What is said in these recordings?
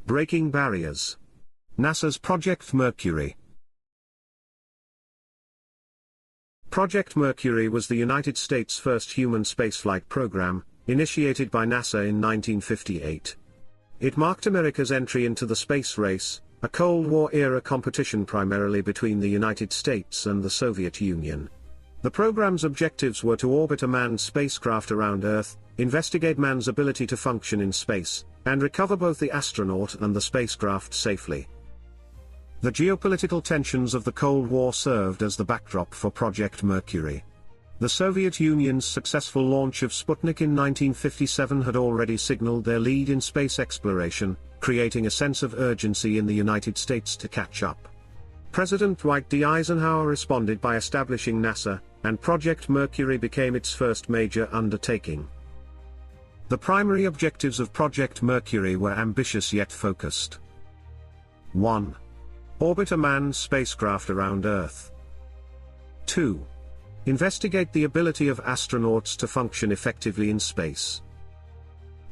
Breaking barriers. NASA's Project Mercury. Project Mercury was the United States' first human spaceflight program, initiated by NASA in 1958. It marked America's entry into the space race, a Cold War-era competition primarily between the United States and the Soviet Union. The program's objectives were to orbit a manned spacecraft around Earth, investigate man's ability to function in space, and recover both the astronaut and the spacecraft safely. The geopolitical tensions of the Cold War served as the backdrop for Project Mercury. The Soviet Union's successful launch of Sputnik in 1957 had already signaled their lead in space exploration, creating a sense of urgency in the United States to catch up. President Dwight D. Eisenhower responded by establishing NASA, and Project Mercury became its first major undertaking. The primary objectives of Project Mercury were ambitious yet focused. 1. Orbit a manned spacecraft around Earth. 2. Investigate the ability of astronauts to function effectively in space.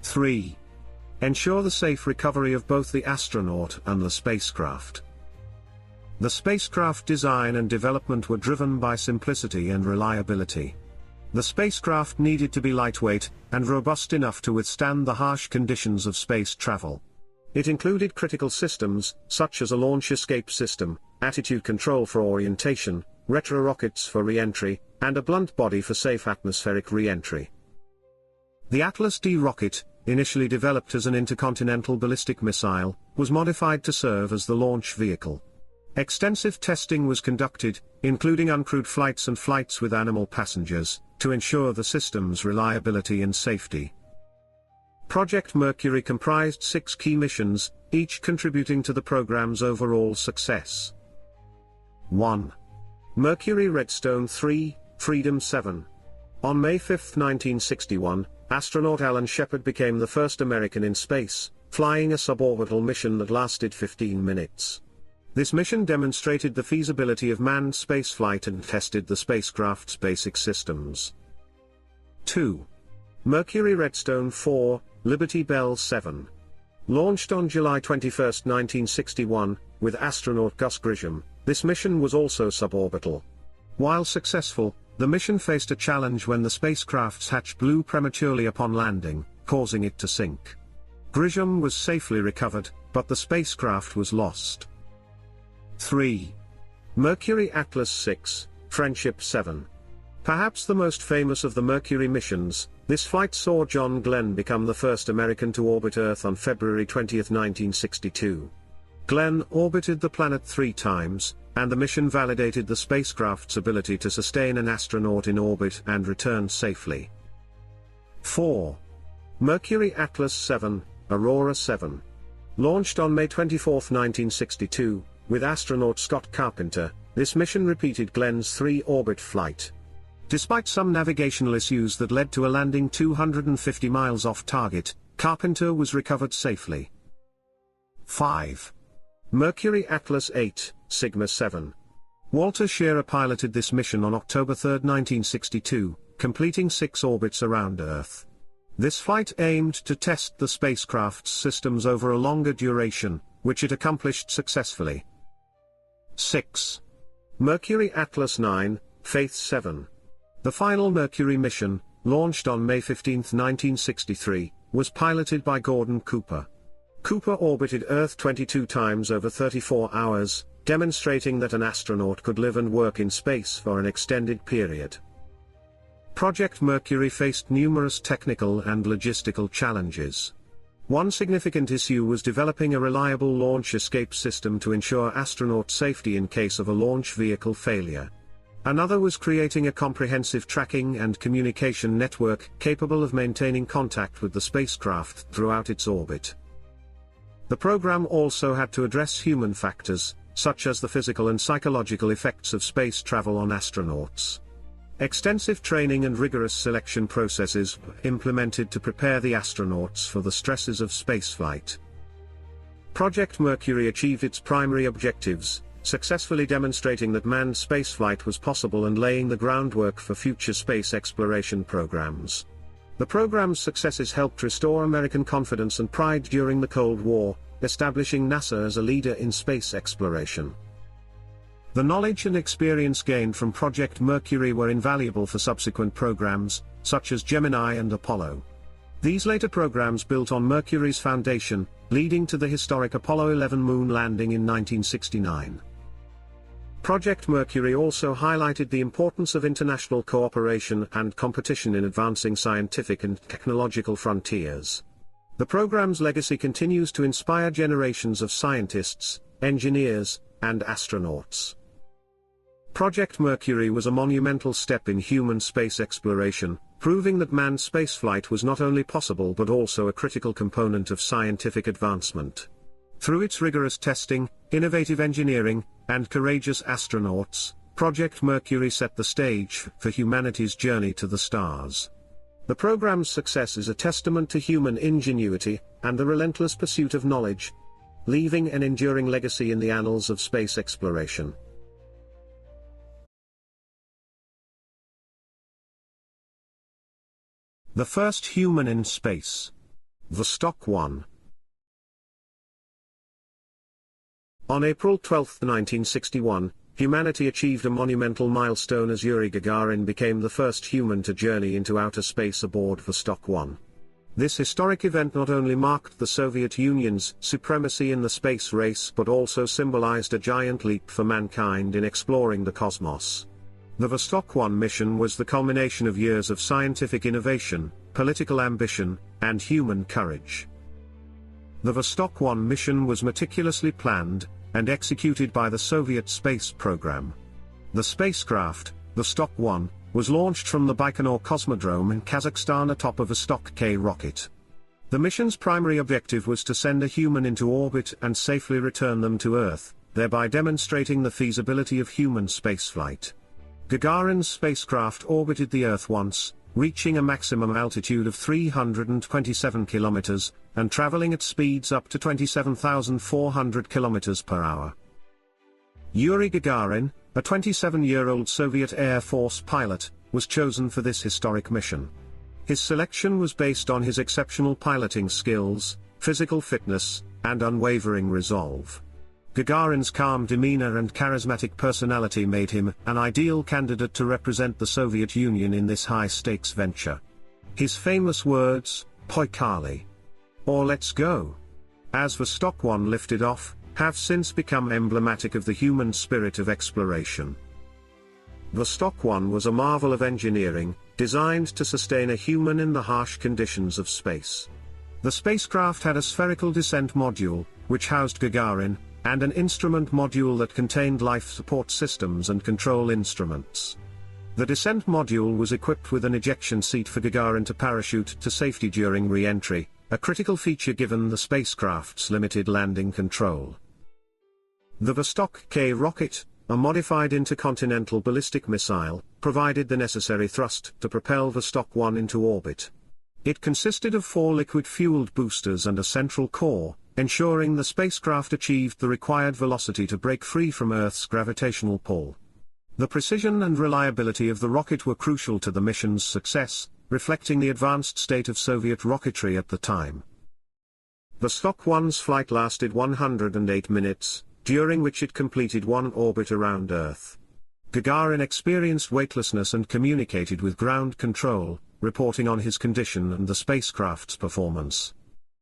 3. Ensure the safe recovery of both the astronaut and the spacecraft. The spacecraft design and development were driven by simplicity and reliability. The spacecraft needed to be lightweight and robust enough to withstand the harsh conditions of space travel. It included critical systems, such as a launch escape system, attitude control for orientation, retro-rockets for re-entry, and a blunt body for safe atmospheric re-entry. The Atlas D rocket, initially developed as an intercontinental ballistic missile, was modified to serve as the launch vehicle. Extensive testing was conducted, including uncrewed flights and flights with animal passengers, to ensure the system's reliability and safety. Project Mercury comprised 6 key missions, each contributing to the program's overall success. 1. Mercury Redstone 3, Freedom 7. On May 5, 1961, astronaut Alan Shepard became the first American in space, flying a suborbital mission that lasted 15 minutes. This mission demonstrated the feasibility of manned spaceflight and tested the spacecraft's basic systems. 2. Mercury Redstone 4, Liberty Bell 7. Launched on July 21, 1961, with astronaut Gus Grissom, this mission was also suborbital. While successful, the mission faced a challenge when the spacecraft's hatch blew prematurely upon landing, causing it to sink. Grissom was safely recovered, but the spacecraft was lost. 3. Mercury Atlas 6, Friendship 7. Perhaps the most famous of the Mercury missions, this flight saw John Glenn become the first American to orbit Earth on February 20, 1962. Glenn orbited the planet 3 times, and the mission validated the spacecraft's ability to sustain an astronaut in orbit and return safely. 4. Mercury Atlas 7, Aurora 7. Launched on May 24, 1962, with astronaut Scott Carpenter, this mission repeated Glenn's 3-orbit flight. Despite some navigational issues that led to a landing 250 miles off target, Carpenter was recovered safely. 5. Mercury Atlas 8, Sigma 7. Walter Scherer piloted this mission on October 3, 1962, completing 6 orbits around Earth. This flight aimed to test the spacecraft's systems over a longer duration, which it accomplished successfully. 6. Mercury Atlas 9, Faith 7. The final Mercury mission, launched on May 15, 1963, was piloted by Gordon Cooper. Cooper orbited Earth 22 times over 34 hours, demonstrating that an astronaut could live and work in space for an extended period. Project Mercury faced numerous technical and logistical challenges. One significant issue was developing a reliable launch escape system to ensure astronaut safety in case of a launch vehicle failure. Another was creating a comprehensive tracking and communication network capable of maintaining contact with the spacecraft throughout its orbit. The program also had to address human factors, such as the physical and psychological effects of space travel on astronauts. Extensive training and rigorous selection processes were implemented to prepare the astronauts for the stresses of spaceflight. Project Mercury achieved its primary objectives, successfully demonstrating that manned spaceflight was possible and laying the groundwork for future space exploration programs. The program's successes helped restore American confidence and pride during the Cold War, establishing NASA as a leader in space exploration. The knowledge and experience gained from Project Mercury were invaluable for subsequent programs, such as Gemini and Apollo. These later programs built on Mercury's foundation, leading to the historic Apollo 11 moon landing in 1969. Project Mercury also highlighted the importance of international cooperation and competition in advancing scientific and technological frontiers. The program's legacy continues to inspire generations of scientists, engineers, and astronauts. Project Mercury was a monumental step in human space exploration, proving that manned spaceflight was not only possible but also a critical component of scientific advancement. Through its rigorous testing, innovative engineering, and courageous astronauts, Project Mercury set the stage for humanity's journey to the stars. The program's success is a testament to human ingenuity and the relentless pursuit of knowledge, leaving an enduring legacy in the annals of space exploration. The first human in space. Vostok 1. On April 12, 1961, humanity achieved a monumental milestone as Yuri Gagarin became the first human to journey into outer space aboard Vostok 1. This historic event not only marked the Soviet Union's supremacy in the space race but also symbolized a giant leap for mankind in exploring the cosmos. The Vostok 1 mission was the culmination of years of scientific innovation, political ambition, and human courage. The Vostok 1 mission was meticulously planned and executed by the Soviet space program. The spacecraft, Vostok 1, was launched from the Baikonur Cosmodrome in Kazakhstan atop a Vostok K rocket. The mission's primary objective was to send a human into orbit and safely return them to Earth, thereby demonstrating the feasibility of human spaceflight. Gagarin's spacecraft orbited the Earth once, reaching a maximum altitude of 327 kilometers, and traveling at speeds up to 27,400 kilometers per hour. Yuri Gagarin, a 27-year-old Soviet Air Force pilot, was chosen for this historic mission. His selection was based on his exceptional piloting skills, physical fitness, and unwavering resolve. Gagarin's calm demeanor and charismatic personality made him an ideal candidate to represent the Soviet Union in this high-stakes venture. His famous words, "Poikali," or "let's go," as Vostok 1 lifted off, have since become emblematic of the human spirit of exploration. Vostok 1 was a marvel of engineering, designed to sustain a human in the harsh conditions of space. The spacecraft had a spherical descent module, which housed Gagarin, and an instrument module that contained life support systems and control instruments. The descent module was equipped with an ejection seat for Gagarin to parachute to safety during re-entry, a critical feature given the spacecraft's limited landing control. The Vostok K rocket, a modified intercontinental ballistic missile, provided the necessary thrust to propel Vostok 1 into orbit. It consisted of 4 liquid-fueled boosters and a central core, ensuring the spacecraft achieved the required velocity to break free from Earth's gravitational pull. The precision and reliability of the rocket were crucial to the mission's success, reflecting the advanced state of Soviet rocketry at the time. Vostok 1's flight lasted 108 minutes, during which it completed one orbit around Earth. Gagarin experienced weightlessness and communicated with ground control, reporting on his condition and the spacecraft's performance.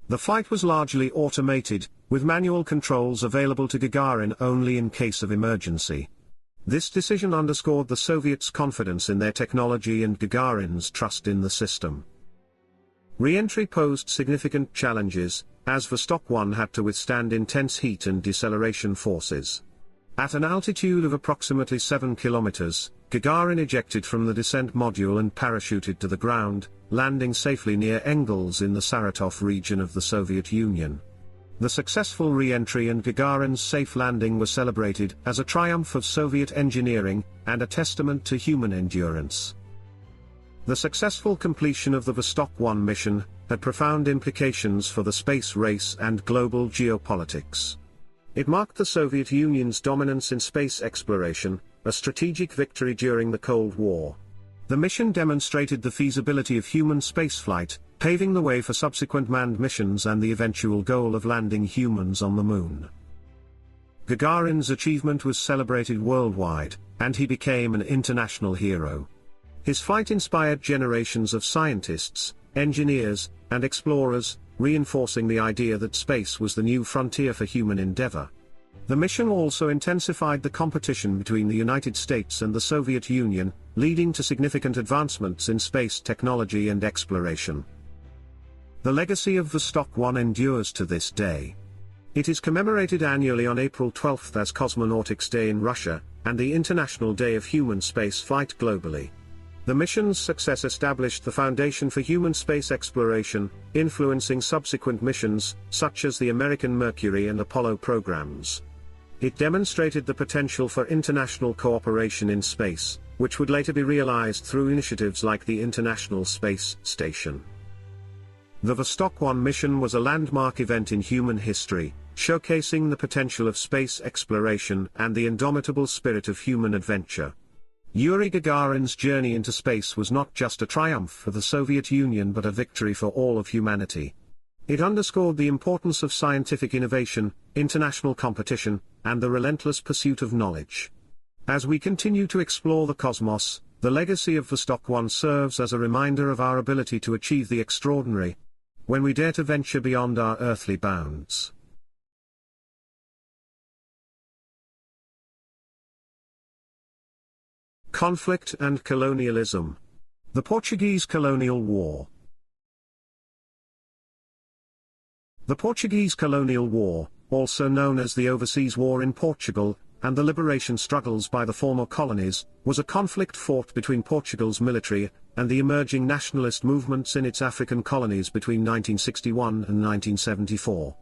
The flight was largely automated, with manual controls available to Gagarin only in case of emergency. This decision underscored the Soviets' confidence in their technology and Gagarin's trust in the system. Re-entry posed significant challenges, as Vostok 1 had to withstand intense heat and deceleration forces. At an altitude of approximately 7 kilometers, Gagarin ejected from the descent module and parachuted to the ground, landing safely near Engels in the Saratov region of the Soviet Union. The successful re-entry and Gagarin's safe landing were celebrated as a triumph of Soviet engineering, and a testament to human endurance. The successful completion of the Vostok 1 mission had profound implications for the space race and global geopolitics. It marked the Soviet Union's dominance in space exploration, a strategic victory during the Cold War. The mission demonstrated the feasibility of human spaceflight, paving the way for subsequent manned missions and the eventual goal of landing humans on the moon. Gagarin's achievement was celebrated worldwide, and he became an international hero. His flight inspired generations of scientists, engineers, and explorers, reinforcing the idea that space was the new frontier for human endeavor. The mission also intensified the competition between the United States and the Soviet Union, leading to significant advancements in space technology and exploration. The legacy of Vostok 1 endures to this day. It is commemorated annually on April 12 as Cosmonautics Day in Russia, and the International Day of Human Spaceflight globally. The mission's success established the foundation for human space exploration, influencing subsequent missions, such as the American Mercury and Apollo programs. It demonstrated the potential for international cooperation in space, which would later be realized through initiatives like the International Space Station. The Vostok 1 mission was a landmark event in human history, showcasing the potential of space exploration and the indomitable spirit of human adventure. Yuri Gagarin's journey into space was not just a triumph for the Soviet Union but a victory for all of humanity. It underscored the importance of scientific innovation, international competition, and the relentless pursuit of knowledge. As we continue to explore the cosmos, the legacy of Vostok 1 serves as a reminder of our ability to achieve the extraordinary, when we dare to venture beyond our earthly bounds. Conflict and colonialism. The Portuguese Colonial War. The Portuguese Colonial War, also known as the Overseas War in Portugal, and the liberation struggles by the former colonies, was a conflict fought between Portugal's military and the emerging nationalist movements in its African colonies between 1961 and 1974.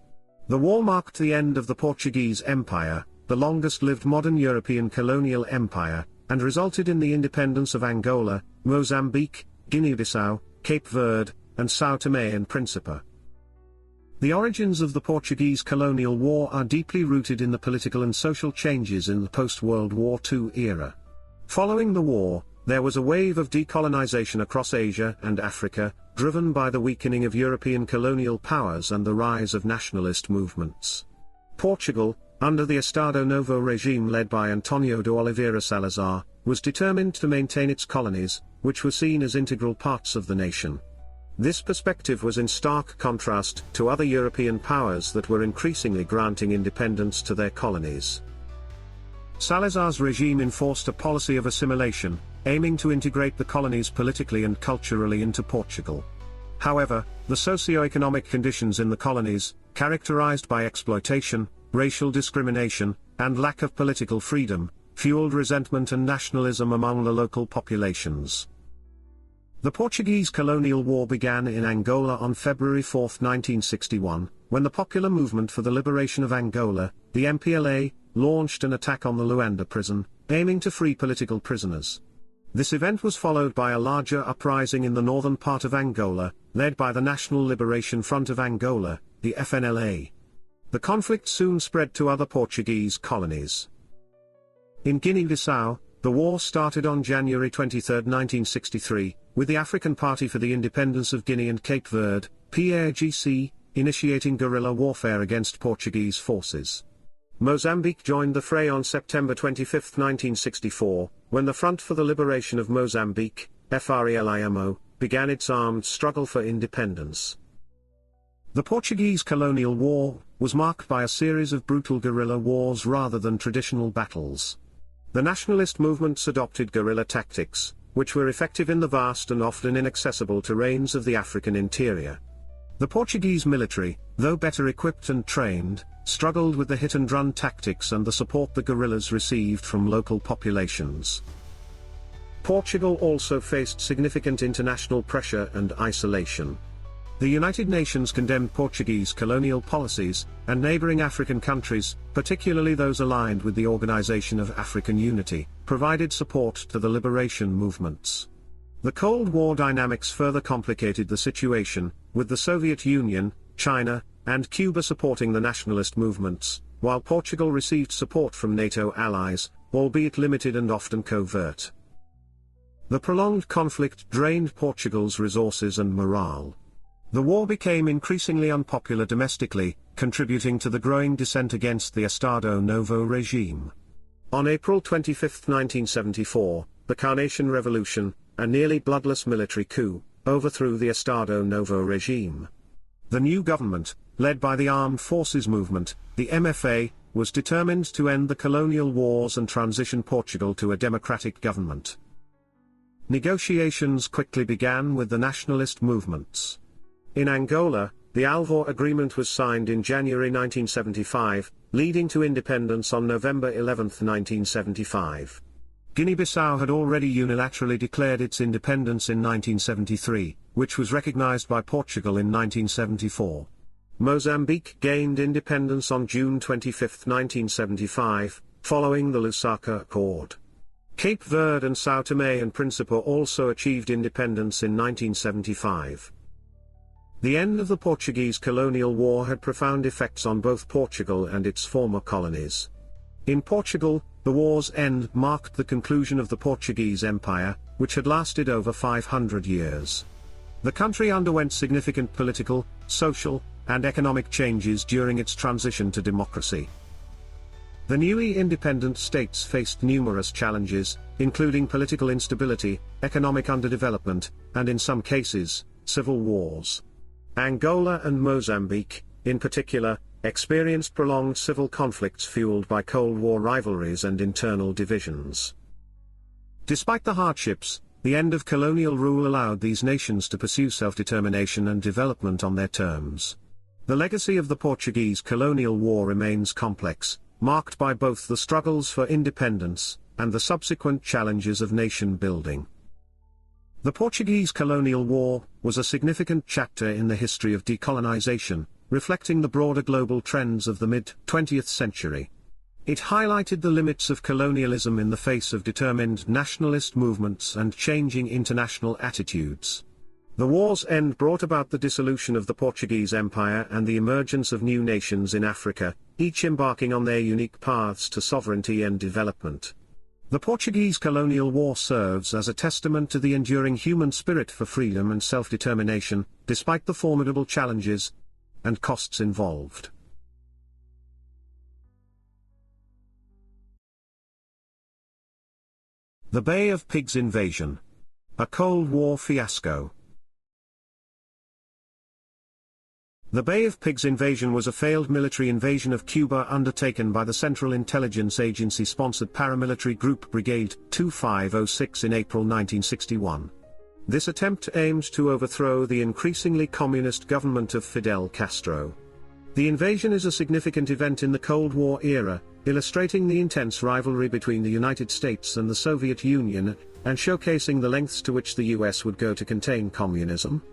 The war marked the end of the Portuguese Empire, the longest-lived modern European colonial empire, and resulted in the independence of Angola, Mozambique, Guinea-Bissau, Cape Verde, and São Tomé and Príncipe. The origins of the Portuguese colonial war are deeply rooted in the political and social changes in the post-World War II era. Following the war, there was a wave of decolonization across Asia and Africa, driven by the weakening of European colonial powers and the rise of nationalist movements. Portugal, under the Estado Novo regime led by António de Oliveira Salazar, was determined to maintain its colonies, which were seen as integral parts of the nation. This perspective was in stark contrast to other European powers that were increasingly granting independence to their colonies. Salazar's regime enforced a policy of assimilation, aiming to integrate the colonies politically and culturally into Portugal. However, the socio-economic conditions in the colonies, characterized by exploitation, racial discrimination, and lack of political freedom, fueled resentment and nationalism among the local populations. The Portuguese colonial war began in Angola on February 4, 1961, when the Popular Movement for the Liberation of Angola, the MPLA, launched an attack on the Luanda prison, aiming to free political prisoners. This event was followed by a larger uprising in the northern part of Angola, led by the National Liberation Front of Angola, the FNLA. The conflict soon spread to other Portuguese colonies. In Guinea-Bissau, the war started on January 23, 1963, with the African Party for the Independence of Guinea and Cape Verde, PAIGC, initiating guerrilla warfare against Portuguese forces. Mozambique joined the fray on September 25, 1964, when the Front for the Liberation of Mozambique, FRELIMO, began its armed struggle for independence. The Portuguese colonial war was marked by a series of brutal guerrilla wars rather than traditional battles. The nationalist movements adopted guerrilla tactics, which were effective in the vast and often inaccessible terrains of the African interior. The Portuguese military, though better equipped and trained, struggled with the hit-and-run tactics and the support the guerrillas received from local populations. Portugal also faced significant international pressure and isolation. The United Nations condemned Portuguese colonial policies, and neighboring African countries, particularly those aligned with the Organization of African Unity, provided support to the liberation movements. The Cold War dynamics further complicated the situation, with the Soviet Union, China, and Cuba supporting the nationalist movements, while Portugal received support from NATO allies, albeit limited and often covert. The prolonged conflict drained Portugal's resources and morale. The war became increasingly unpopular domestically, contributing to the growing dissent against the Estado Novo regime. On April 25, 1974, the Carnation Revolution, a nearly bloodless military coup, overthrew the Estado Novo regime. The new government, led by the Armed Forces Movement, the MFA, was determined to end the colonial wars and transition Portugal to a democratic government. Negotiations quickly began with the nationalist movements. In Angola, the Alvor Agreement was signed in January 1975, leading to independence on November 11, 1975. Guinea-Bissau had already unilaterally declared its independence in 1973, which was recognized by Portugal in 1974. Mozambique gained independence on June 25, 1975, following the Lusaka Accord. Cape Verde and São Tomé and Príncipe also achieved independence in 1975. The end of the Portuguese colonial war had profound effects on both Portugal and its former colonies. In Portugal, the war's end marked the conclusion of the Portuguese Empire, which had lasted over 500 years. The country underwent significant political, social, and economic changes during its transition to democracy. The newly independent states faced numerous challenges, including political instability, economic underdevelopment, and in some cases, civil wars. Angola and Mozambique, in particular, experienced prolonged civil conflicts fueled by Cold War rivalries and internal divisions. Despite the hardships, the end of colonial rule allowed these nations to pursue self-determination and development on their terms. The legacy of the Portuguese colonial war remains complex, marked by both the struggles for independence and the subsequent challenges of nation building. The Portuguese colonial war was a significant chapter in the history of decolonization, reflecting the broader global trends of the mid-20th century. It highlighted the limits of colonialism in the face of determined nationalist movements and changing international attitudes. The war's end brought about the dissolution of the Portuguese Empire and the emergence of new nations in Africa, each embarking on their unique paths to sovereignty and development. The Portuguese colonial war serves as a testament to the enduring human spirit for freedom and self-determination, despite the formidable challenges and costs involved. The Bay of Pigs invasion. A Cold War fiasco. The Bay of Pigs invasion was a failed military invasion of Cuba undertaken by the Central Intelligence Agency-sponsored paramilitary group Brigade 2506 in April 1961. This attempt aimed to overthrow the increasingly communist government of Fidel Castro. The invasion is a significant event in the Cold War era, illustrating the intense rivalry between the United States and the Soviet Union, and showcasing the lengths to which the US would go to contain communism.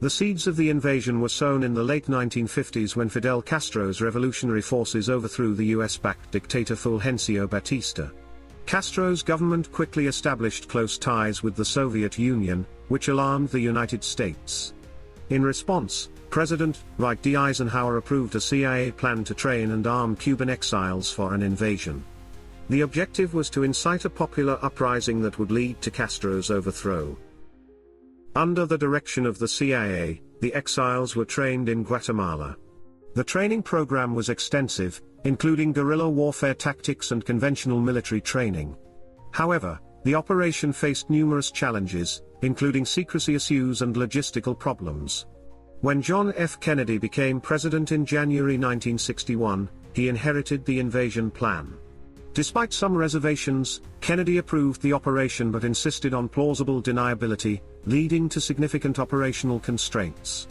The seeds of the invasion were sown in the late 1950s when Fidel Castro's revolutionary forces overthrew the US-backed dictator Fulgencio Batista. Castro's government quickly established close ties with the Soviet Union, which alarmed the United States. In response, President Dwight D. Eisenhower approved a CIA plan to train and arm Cuban exiles for an invasion. The objective was to incite a popular uprising that would lead to Castro's overthrow. Under the direction of the CIA, the exiles were trained in Guatemala. The training program was extensive, including guerrilla warfare tactics and conventional military training. However, the operation faced numerous challenges, including secrecy issues and logistical problems. When John F. Kennedy became president in January 1961, he inherited the invasion plan. Despite some reservations, Kennedy approved the operation but insisted on plausible deniability, leading to significant operational constraints.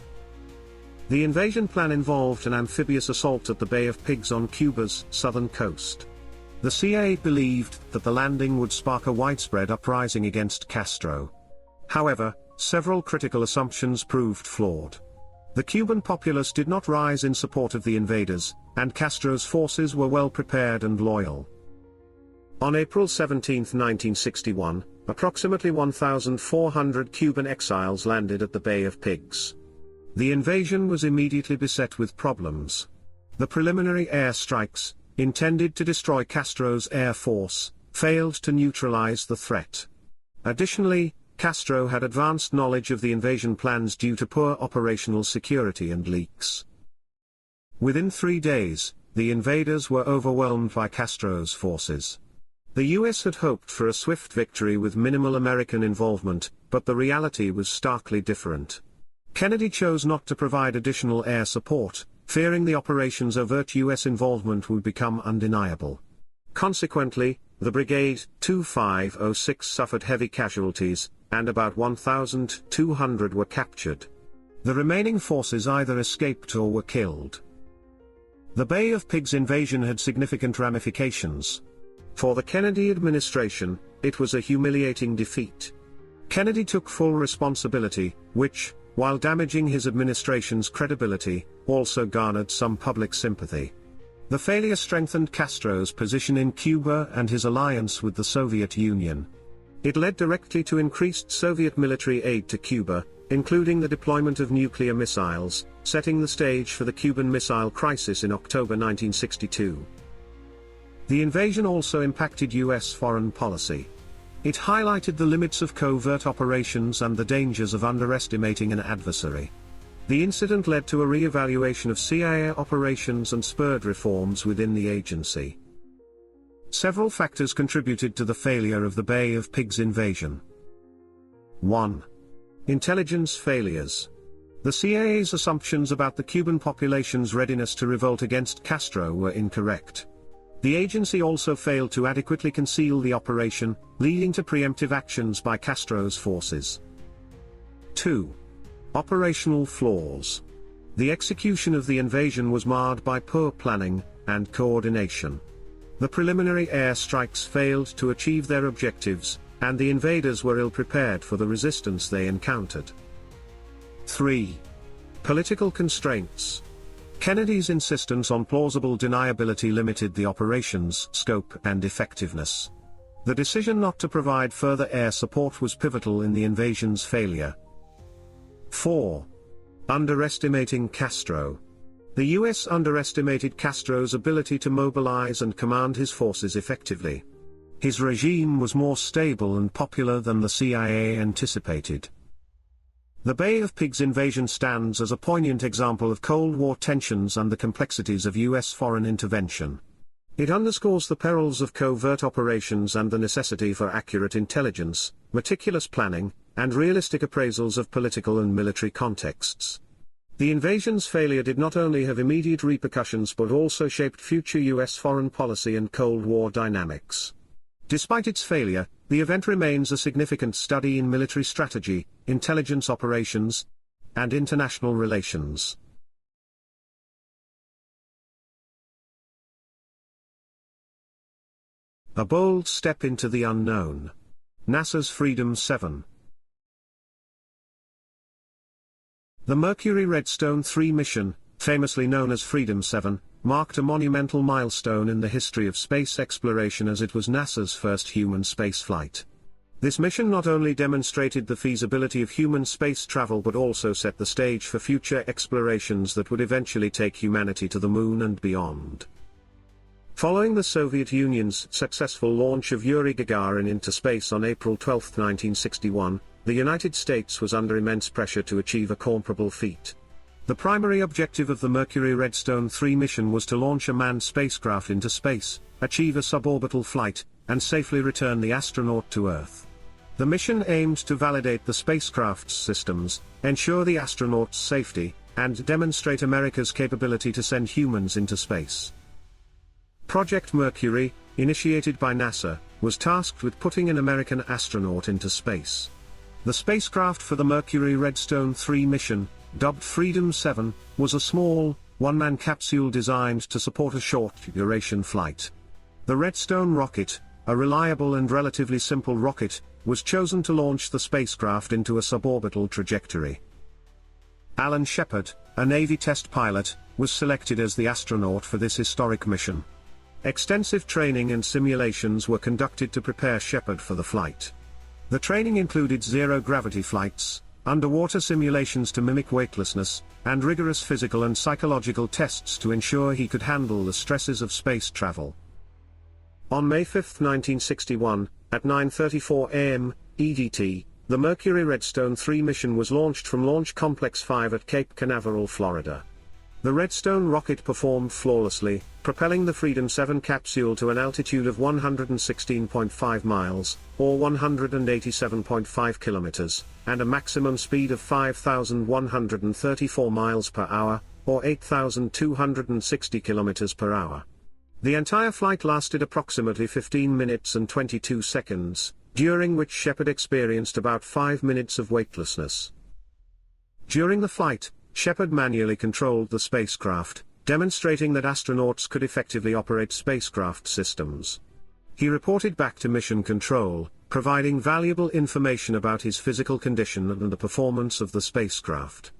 The invasion plan involved an amphibious assault at the Bay of Pigs on Cuba's southern coast. The CIA believed that the landing would spark a widespread uprising against Castro. However, several critical assumptions proved flawed. The Cuban populace did not rise in support of the invaders, and Castro's forces were well prepared and loyal. On April 17, 1961, approximately 1,400 Cuban exiles landed at the Bay of Pigs. The invasion was immediately beset with problems. The preliminary airstrikes, intended to destroy Castro's air force, failed to neutralize the threat. Additionally, Castro had advanced knowledge of the invasion plans due to poor operational security and leaks. Within 3 days, the invaders were overwhelmed by Castro's forces. The US had hoped for a swift victory with minimal American involvement, but the reality was starkly different. Kennedy chose not to provide additional air support, fearing the operation's overt US involvement would become undeniable. Consequently, the Brigade 2506 suffered heavy casualties, and about 1,200 were captured. The remaining forces either escaped or were killed. The Bay of Pigs invasion had significant ramifications. For the Kennedy administration, it was a humiliating defeat. Kennedy took full responsibility, which, while damaging his administration's credibility, also garnered some public sympathy. The failure strengthened Castro's position in Cuba and his alliance with the Soviet Union. It led directly to increased Soviet military aid to Cuba, including the deployment of nuclear missiles, setting the stage for the Cuban Missile Crisis in October 1962. The invasion also impacted US foreign policy. It highlighted the limits of covert operations and the dangers of underestimating an adversary. The incident led to a re-evaluation of CIA operations and spurred reforms within the agency. Several factors contributed to the failure of the Bay of Pigs invasion. 1. Intelligence failures. The CIA's assumptions about the Cuban population's readiness to revolt against Castro were incorrect. The agency also failed to adequately conceal the operation, leading to preemptive actions by Castro's forces. 2. Operational flaws. The execution of the invasion was marred by poor planning and coordination. The preliminary air strikes failed to achieve their objectives, and the invaders were ill-prepared for the resistance they encountered. 3. Political constraints. Kennedy's insistence on plausible deniability limited the operation's scope and effectiveness. The decision not to provide further air support was pivotal in the invasion's failure. 4. Underestimating Castro. The US underestimated Castro's ability to mobilize and command his forces effectively. His regime was more stable and popular than the CIA anticipated. The Bay of Pigs invasion stands as a poignant example of Cold War tensions and the complexities of US foreign intervention. It underscores the perils of covert operations and the necessity for accurate intelligence, meticulous planning, and realistic appraisals of political and military contexts. The invasion's failure did not only have immediate repercussions but also shaped future US foreign policy and Cold War dynamics. Despite its failure, the event remains a significant study in military strategy, intelligence operations, and international relations. A bold step into the unknown. NASA's Freedom 7. The Mercury Redstone 3 mission, famously known as Freedom 7, marked a monumental milestone in the history of space exploration as it was NASA's first human spaceflight. This mission not only demonstrated the feasibility of human space travel but also set the stage for future explorations that would eventually take humanity to the Moon and beyond. Following the Soviet Union's successful launch of Yuri Gagarin into space on April 12, 1961, the United States was under immense pressure to achieve a comparable feat. The primary objective of the Mercury Redstone 3 mission was to launch a manned spacecraft into space, achieve a suborbital flight, and safely return the astronaut to Earth. The mission aimed to validate the spacecraft's systems, ensure the astronaut's safety, and demonstrate America's capability to send humans into space. Project Mercury, initiated by NASA, was tasked with putting an American astronaut into space. The spacecraft for the Mercury Redstone 3 mission, dubbed Freedom 7, was a small, one-man capsule designed to support a short-duration flight. The Redstone rocket, a reliable and relatively simple rocket, was chosen to launch the spacecraft into a suborbital trajectory. Alan Shepard, a Navy test pilot, was selected as the astronaut for this historic mission. Extensive training and simulations were conducted to prepare Shepard for the flight. The training included zero-gravity flights, underwater simulations to mimic weightlessness, and rigorous physical and psychological tests to ensure he could handle the stresses of space travel. On May 5, 1961, at 9:34 a.m. EDT, The Mercury Redstone 3 mission was launched from Launch Complex 5 at Cape Canaveral, Florida. The Redstone rocket performed flawlessly, propelling the Freedom 7 capsule to an altitude of 116.5 miles, or 187.5 kilometers, and a maximum speed of 5,134 miles per hour, or 8,260 kilometers per hour. The entire flight lasted approximately 15 minutes and 22 seconds, during which Shepard experienced about 5 minutes of weightlessness. During the flight, Shepard manually controlled the spacecraft, demonstrating that astronauts could effectively operate spacecraft systems. He reported back to Mission Control, providing valuable information about his physical condition and the performance of the spacecraft.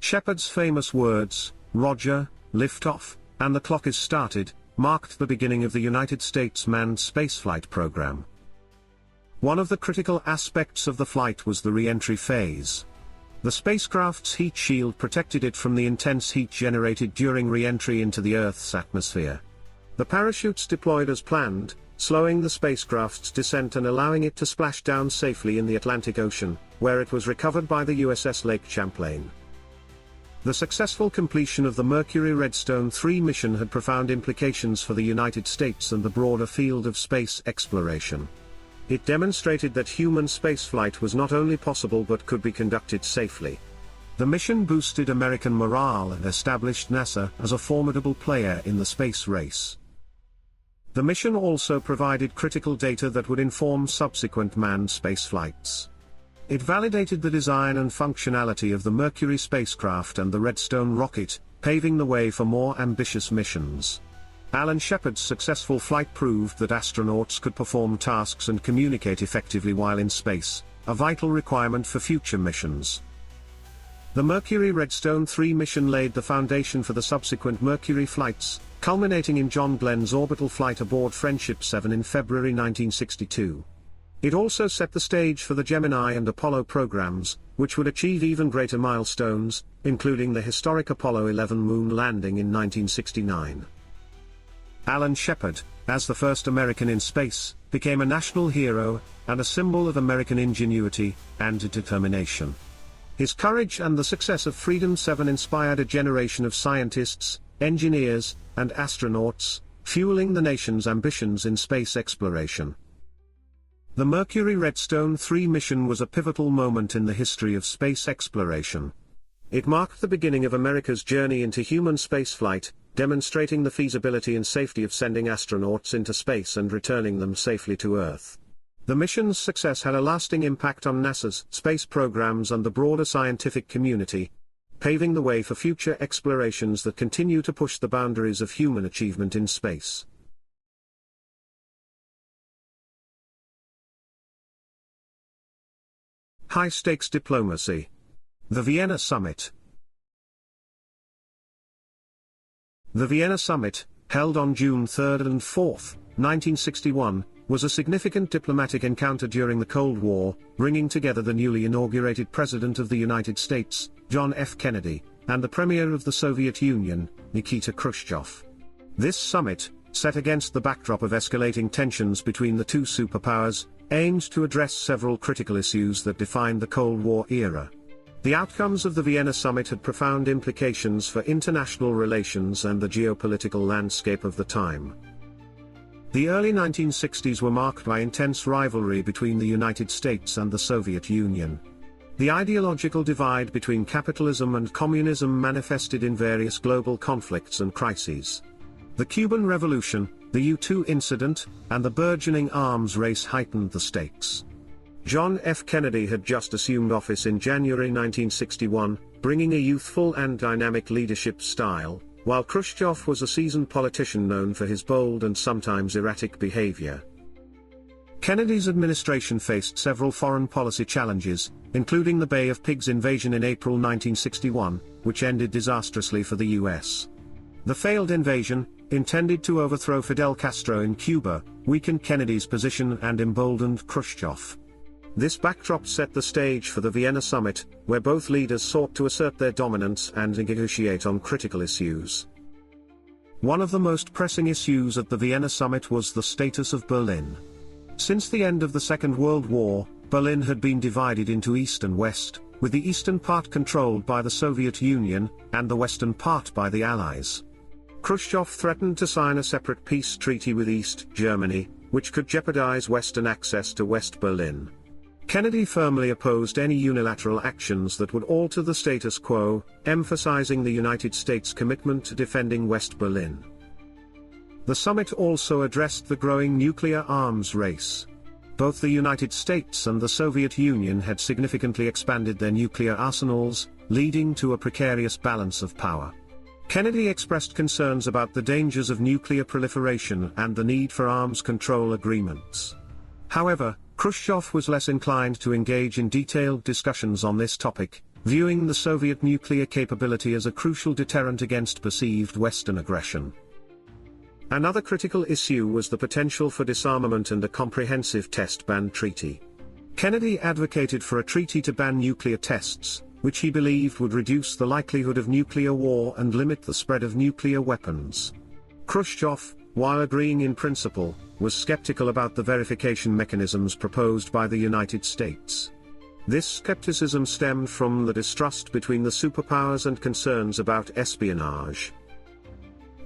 Shepard's famous words, "Roger, liftoff, and the clock is started," marked the beginning of the United States manned spaceflight program. One of the critical aspects of the flight was the re-entry phase. The spacecraft's heat shield protected it from the intense heat generated during re-entry into the Earth's atmosphere. The parachutes deployed as planned, slowing the spacecraft's descent and allowing it to splash down safely in the Atlantic Ocean, where it was recovered by the USS Lake Champlain. The successful completion of the Mercury Redstone 3 mission had profound implications for the United States and the broader field of space exploration. It demonstrated that human spaceflight was not only possible but could be conducted safely. The mission boosted American morale and established NASA as a formidable player in the space race. The mission also provided critical data that would inform subsequent manned spaceflights. It validated the design and functionality of the Mercury spacecraft and the Redstone rocket, paving the way for more ambitious missions. Alan Shepard's successful flight proved that astronauts could perform tasks and communicate effectively while in space, a vital requirement for future missions. The Mercury Redstone 3 mission laid the foundation for the subsequent Mercury flights, culminating in John Glenn's orbital flight aboard Friendship 7 in February 1962. It also set the stage for the Gemini and Apollo programs, which would achieve even greater milestones, including the historic Apollo 11 moon landing in 1969. Alan Shepard, as the first American in space, became a national hero, and a symbol of American ingenuity and determination. His courage and the success of Freedom 7 inspired a generation of scientists, engineers, and astronauts, fueling the nation's ambitions in space exploration. The Mercury Redstone 3 mission was a pivotal moment in the history of space exploration. It marked the beginning of America's journey into human spaceflight, demonstrating the feasibility and safety of sending astronauts into space and returning them safely to Earth. The mission's success had a lasting impact on NASA's space programs and the broader scientific community, paving the way for future explorations that continue to push the boundaries of human achievement in space. High-stakes diplomacy. The Vienna Summit. The Vienna Summit, held on June 3 and 4, 1961, was a significant diplomatic encounter during the Cold War, bringing together the newly inaugurated President of the United States, John F. Kennedy, and the Premier of the Soviet Union, Nikita Khrushchev. This summit, set against the backdrop of escalating tensions between the two superpowers, aimed to address several critical issues that defined the Cold War era. The outcomes of the Vienna Summit had profound implications for international relations and the geopolitical landscape of the time. The early 1960s were marked by intense rivalry between the United States and the Soviet Union. The ideological divide between capitalism and communism manifested in various global conflicts and crises. The Cuban Revolution, the U-2 incident, and the burgeoning arms race heightened the stakes. John F. Kennedy had just assumed office in January 1961, bringing a youthful and dynamic leadership style, while Khrushchev was a seasoned politician known for his bold and sometimes erratic behavior. Kennedy's administration faced several foreign policy challenges, including the Bay of Pigs invasion in April 1961, which ended disastrously for the U.S. The failed invasion, intended to overthrow Fidel Castro in Cuba, weakened Kennedy's position and emboldened Khrushchev. This backdrop set the stage for the Vienna Summit, where both leaders sought to assert their dominance and negotiate on critical issues. One of the most pressing issues at the Vienna Summit was the status of Berlin. Since the end of the Second World War, Berlin had been divided into East and West, with the eastern part controlled by the Soviet Union, and the western part by the Allies. Khrushchev threatened to sign a separate peace treaty with East Germany, which could jeopardize Western access to West Berlin. Kennedy firmly opposed any unilateral actions that would alter the status quo, emphasizing the United States' commitment to defending West Berlin. The summit also addressed the growing nuclear arms race. Both the United States and the Soviet Union had significantly expanded their nuclear arsenals, leading to a precarious balance of power. Kennedy expressed concerns about the dangers of nuclear proliferation and the need for arms control agreements. However, Khrushchev was less inclined to engage in detailed discussions on this topic, viewing the Soviet nuclear capability as a crucial deterrent against perceived Western aggression. Another critical issue was the potential for disarmament and a comprehensive test ban treaty. Kennedy advocated for a treaty to ban nuclear tests, which he believed would reduce the likelihood of nuclear war and limit the spread of nuclear weapons. Khrushchev, while agreeing in principle, was skeptical about the verification mechanisms proposed by the United States. This skepticism stemmed from the distrust between the superpowers and concerns about espionage.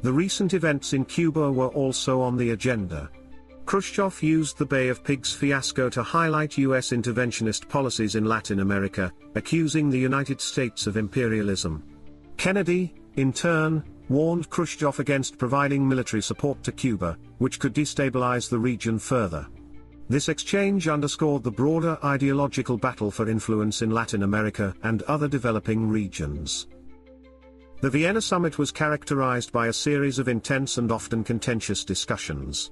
The recent events in Cuba were also on the agenda. Khrushchev used the Bay of Pigs fiasco to highlight U.S. interventionist policies in Latin America, accusing the United States of imperialism. Kennedy, in turn, warned Khrushchev against providing military support to Cuba, which could destabilize the region further. This exchange underscored the broader ideological battle for influence in Latin America and other developing regions. The Vienna summit was characterized by a series of intense and often contentious discussions.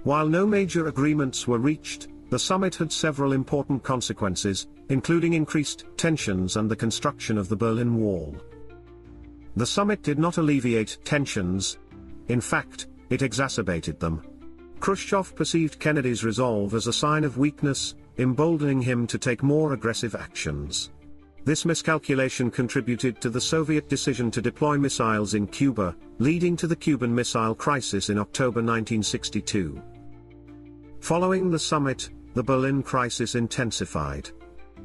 While no major agreements were reached, the summit had several important consequences, including increased tensions and the construction of the Berlin Wall. The summit did not alleviate tensions. In fact, it exacerbated them. Khrushchev perceived Kennedy's resolve as a sign of weakness, emboldening him to take more aggressive actions. This miscalculation contributed to the Soviet decision to deploy missiles in Cuba, leading to the Cuban Missile Crisis in October 1962. Following the summit, the Berlin crisis intensified.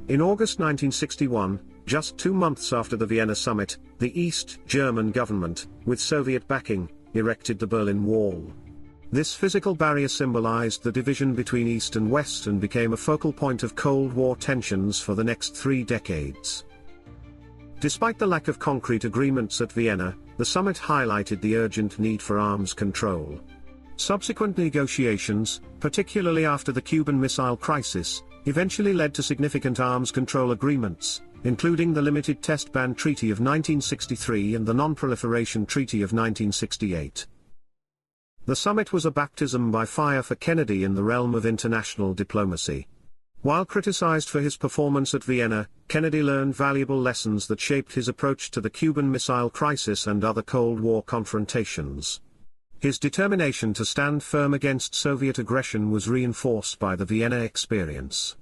In August 1961, just 2 months after the Vienna summit, the East German government, with Soviet backing, erected the Berlin Wall. This physical barrier symbolized the division between East and West and became a focal point of Cold War tensions for the next 3 decades. Despite the lack of concrete agreements at Vienna, the summit highlighted the urgent need for arms control. Subsequent negotiations, particularly after the Cuban Missile Crisis, eventually led to significant arms control agreements, including the Limited Test Ban Treaty of 1963 and the Non-Proliferation Treaty of 1968. The summit was a baptism by fire for Kennedy in the realm of international diplomacy. While criticized for his performance at Vienna, Kennedy learned valuable lessons that shaped his approach to the Cuban Missile Crisis and other Cold War confrontations. His determination to stand firm against Soviet aggression was reinforced by the Vienna experience.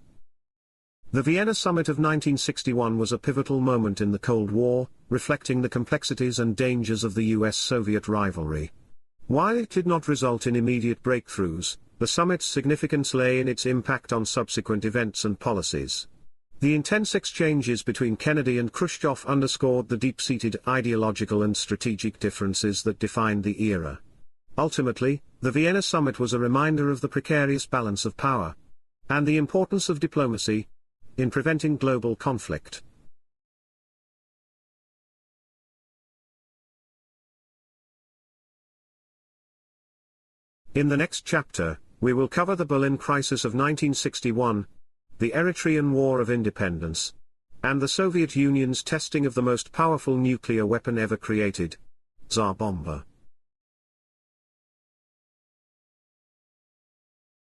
The Vienna Summit of 1961 was a pivotal moment in the Cold War, reflecting the complexities and dangers of the US-Soviet rivalry. While it did not result in immediate breakthroughs, the summit's significance lay in its impact on subsequent events and policies. The intense exchanges between Kennedy and Khrushchev underscored the deep-seated ideological and strategic differences that defined the era. Ultimately, the Vienna summit was a reminder of the precarious balance of power and the importance of diplomacy in preventing global conflict. In the next chapter, we will cover the Berlin Crisis of 1961, the Eritrean War of Independence, and the Soviet Union's testing of the most powerful nuclear weapon ever created, Tsar Bomba.